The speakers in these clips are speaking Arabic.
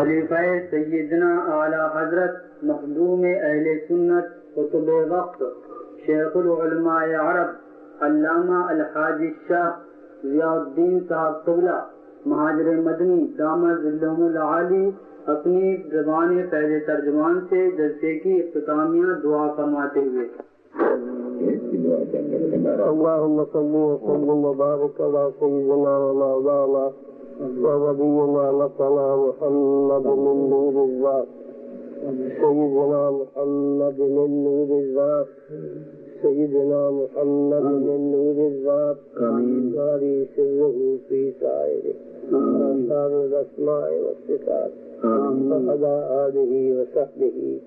खलीफा सैयदना आला हजरत मखदूम अहले सुन्नत कुतुब वक्त शेखुल उलमा अरब अल्लामा अलहाजी शाह ज़ियाउद्दीन साहब क़िबला महाजर मदनी दामद ज़िल्लुहुल आली अपनी ज़बान पहले तर्जुमान से जलसे की इख्तितामिया दुआ फरमाते हुए اللهم صل وسلم وبارك على سيدنا ومولانا ونبينا نصرنا محمد من نور الذات سيدنا محمد من نور الذات سيدنا محمد من نور الذات جاري سره في سائره آثار الأسماء والصفات وعلى آله وصحبه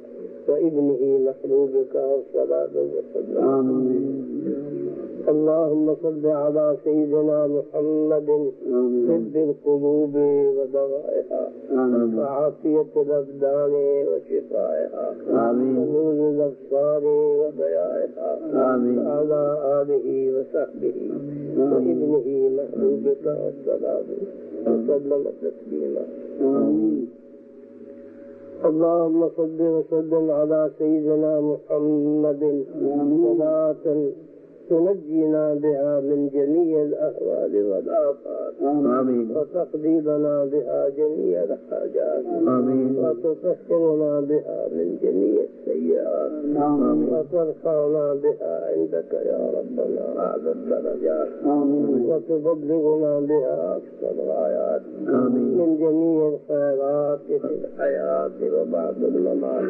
وابنه محبوبك والصلاة والسلام اللهم صل على سيدنا محمد طب القلوب ودوائها وعافية الأبدان وشفائها ونور الأبصار وضيائها وعلى آله وصحبه وابنه محبوبك والصلاة وسلم تسليما اللهم صل وسلم على سيدنا محمد صلاة تنجينا بها من جميع الأهوال والآفات وتقضي لنا بها جميع الحاجات وتطهرنا بها من جميع السيئات وترفعنا بها عندك يا ربنا أعلى الدرجات وتبلغنا بها أقصى الغايات من جميع الخيرات في الحياة وبعد الممات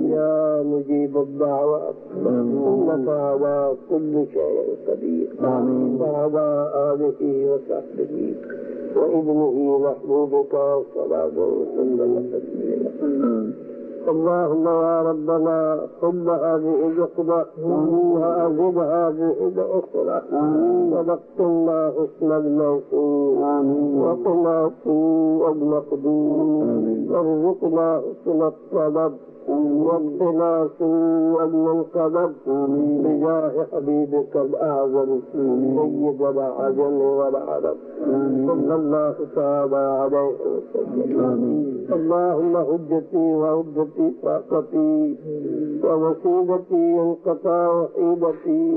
يا مجيب الدعوات إنك على كل شيء قدير وعلى آله وصحبه وابنه محبوبك صلاة وسلم تسليما اللهم يا ربنا خذ هذه العقبة وأزد هذه الأخرى ونقتلنا حسن الموصول وقنا سوء المقدور وارزقنا حسن الطلب واقنا سوء المنقلب بجاه حبيبك الأعظم سيد العجم والعرب صلى الله تعالى عليه وسلم اللهم حجتي وحجتي فاقتي ووسيلتي انقطع وحيدتي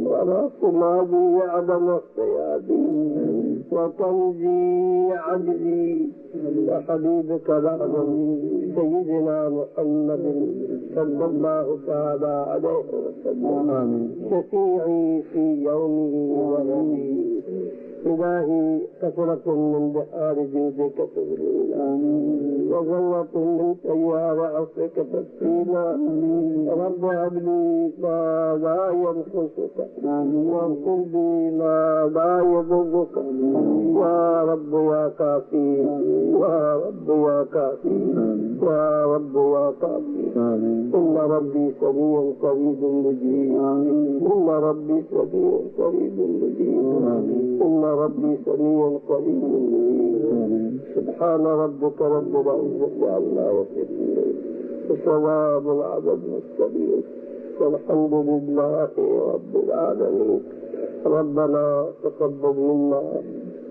ورأس مالي عدم احتياجي وكنزي عجزي وحبيبك الأعظم سيدنا محمد صلى الله تعالى عليه وسلم شفيعي في يومه ولدي إلهي كثرة من بحار جودك تغرينا وغوة من سيار عصرك تسقينا رب هب لي ما لا ينقصك واغفر لي ما لا يضرك يا رب يا كافي يا رب يا كافي يا رب يا كافي إن ربي سميع قريب مجيب إن ربي سميع قريب مجيب إن ربي سميع قريب مجيب سبحان ربك رب العزة عما يصفون وسلام على المرسلين والحمد لله رب العالمين ربنا تقبل منا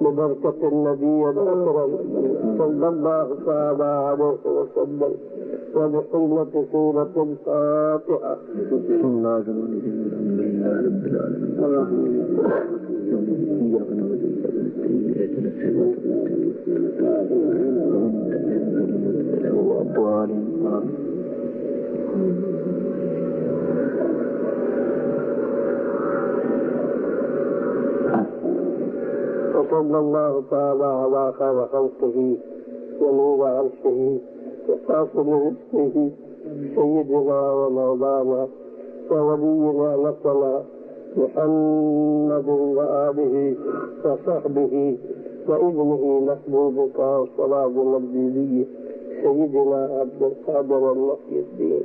ببركة النبي الأكرم صلى الله تعالى عليه وسلم وبحرمة سورة الفاتحة بسم الله الرحمن الرحيم الحمد لله رب العالمين وصلى الله تعالى على خير خلقه ونور عرشه وقاصد رزقه سيدنا ومولانا وولينا نصرنا محمد وآله وصحبه وابنه محبوبك والصلاة المبدلية سيدنا عبد القادر المحي الدين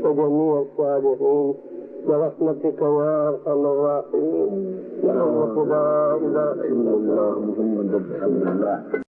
وجميع الصالحين برحمتك يا أرحم الراحمين لا إله إلا الله محمد رسول الله